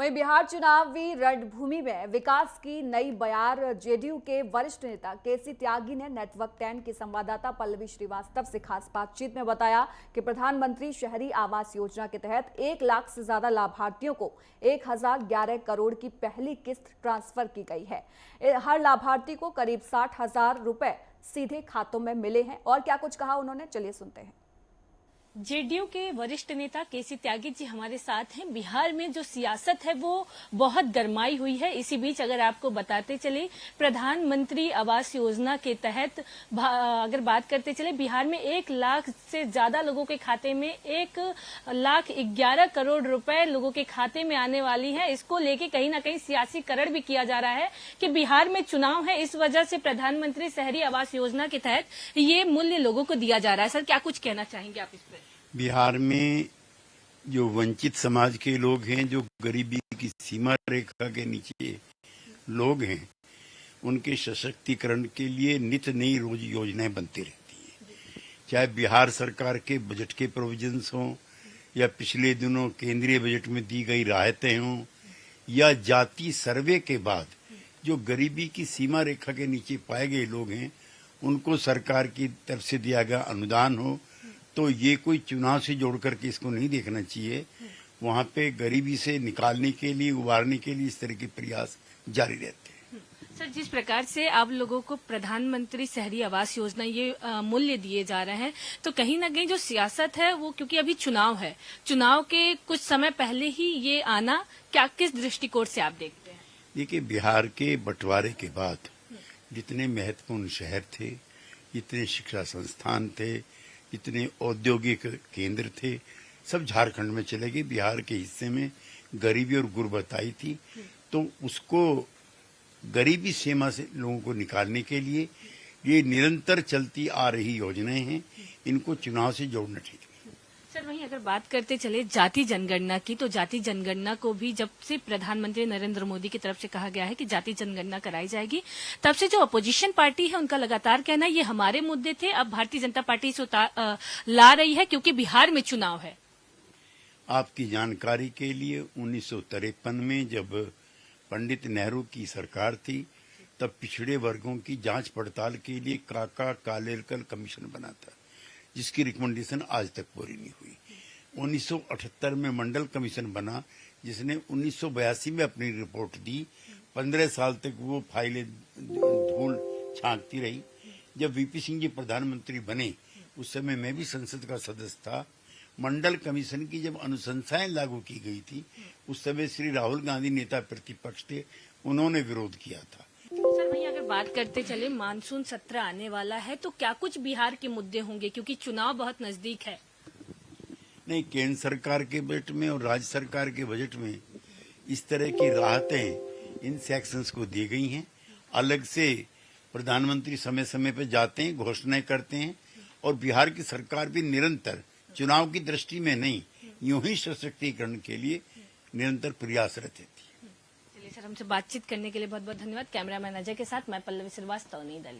वहीं बिहार चुनावी रणभूमि में विकास की नई बयार जेडीयू के वरिष्ठ नेता केसी त्यागी ने नेटवर्क 10 की संवाददाता पल्लवी श्रीवास्तव से खास बातचीत में बताया कि प्रधानमंत्री शहरी आवास योजना के तहत 1 लाख से ज्यादा लाभार्थियों को 1011 करोड़ की पहली किस्त ट्रांसफर की गई है। हर लाभार्थी को करीब 60,000 रुपए सीधे खातों में मिले हैं। और क्या कुछ कहा उन्होंने, चलिए सुनते हैं। जेडीयू के वरिष्ठ नेता केसी त्यागी जी हमारे साथ हैं। बिहार में जो सियासत है वो बहुत गरमाई हुई है। इसी बीच अगर आपको बताते चले, प्रधानमंत्री आवास योजना के तहत अगर बात करते चले, बिहार में 1 लाख से ज्यादा लोगों के खाते में 1,11 करोड़ रुपए लोगों के खाते में आने वाली है। इसको लेके कहीं ना कहीं सियासीकरण भी किया जा रहा है कि बिहार में चुनाव है, इस वजह से प्रधानमंत्री शहरी आवास योजना के तहत ये मूल्य लोगों को दिया जा रहा है। सर, क्या कुछ कहना चाहेंगे आप इस पर? बिहार में जो वंचित समाज के लोग हैं, जो गरीबी की सीमा रेखा के नीचे लोग हैं, उनके सशक्तिकरण के लिए नित नई रोज योजनाएं बनती रहती हैं। चाहे बिहार सरकार के बजट के प्रोविजंस हों, या पिछले दिनों केंद्रीय बजट में दी गई राहतें हों, या जाति सर्वे के बाद जो गरीबी की सीमा रेखा के नीचे पाए गए लोग हैं, उनको सरकार की तरफ से दिया गया अनुदान हो, तो ये कोई चुनाव से जोड़ करके इसको नहीं देखना चाहिए। वहाँ पे गरीबी से निकालने के लिए, उबारने के लिए इस तरह के प्रयास जारी रहते हैं। सर, जिस प्रकार से आप लोगों को प्रधानमंत्री शहरी आवास योजना ये मूल्य दिए जा रहे हैं, तो कहीं ना कहीं जो सियासत है वो, क्योंकि अभी चुनाव है, चुनाव के कुछ समय पहले ही ये आना, क्या किस दृष्टिकोण से आप देखते हैं? देखिए, बिहार के बंटवारे के बाद जितने महत्वपूर्ण शहर थे, जितने शिक्षा संस्थान थे, जितने औद्योगिक केंद्र थे, सब झारखंड में चले गए। बिहार के हिस्से में गरीबी और गुर्बताई थी, तो उसको गरीबी सीमा से लोगों को निकालने के लिए ये निरंतर चलती आ रही योजनाएं हैं। इनको चुनाव से जोड़ना ठीक नहीं। सर, वहीं अगर बात करते चले जाति जनगणना की, तो जाति जनगणना को भी जब से प्रधानमंत्री नरेंद्र मोदी की तरफ से कहा गया है कि जाति जनगणना कराई जाएगी, तब से जो अपोजिशन पार्टी है उनका लगातार कहना है ये हमारे मुद्दे थे, अब भारतीय जनता पार्टी इसे ला रही है क्योंकि बिहार में चुनाव है। आपकी जानकारी के लिए 1953 में जब पंडित नेहरू की सरकार थी, तब पिछड़े वर्गों की जांच पड़ताल के लिए काका कालेलकर कमीशन बना था, जिसकी रिकमेंडेशन आज तक पूरी नहीं हुई। 1978 में मंडल कमीशन बना, जिसने 1982 में अपनी रिपोर्ट दी। 15 साल तक वो फाइलें धूल छांकती रही। जब वीपी सिंह जी प्रधानमंत्री बने, उस समय मैं भी संसद का सदस्य था। मंडल कमीशन की जब अनुशंसाएं लागू की गई थी, उस समय श्री राहुल गांधी नेता प्रतिपक्ष थे, उन्होंने विरोध किया था। सर, वहीं अगर बात करते चले, मानसून सत्र आने वाला है, तो क्या कुछ बिहार के मुद्दे होंगे, क्योंकि चुनाव बहुत नजदीक है? नहीं, केंद्र सरकार के बजट में और राज्य सरकार के बजट में इस तरह की राहतें इन सेक्शंस को दी गई हैं। अलग से प्रधानमंत्री समय समय पर जाते हैं, घोषणाएं करते हैं, और बिहार की सरकार भी निरंतर चुनाव की दृष्टि में नहीं, यूं ही सशक्तिकरण के लिए निरंतर प्रयासरत रहती है। चलिए सर, हमसे बातचीत करने के लिए बहुत बहुत धन्यवाद। कैमरामैन अजय के साथ मैं पल्लवी श्रीवास्तव, नई दिल्ली।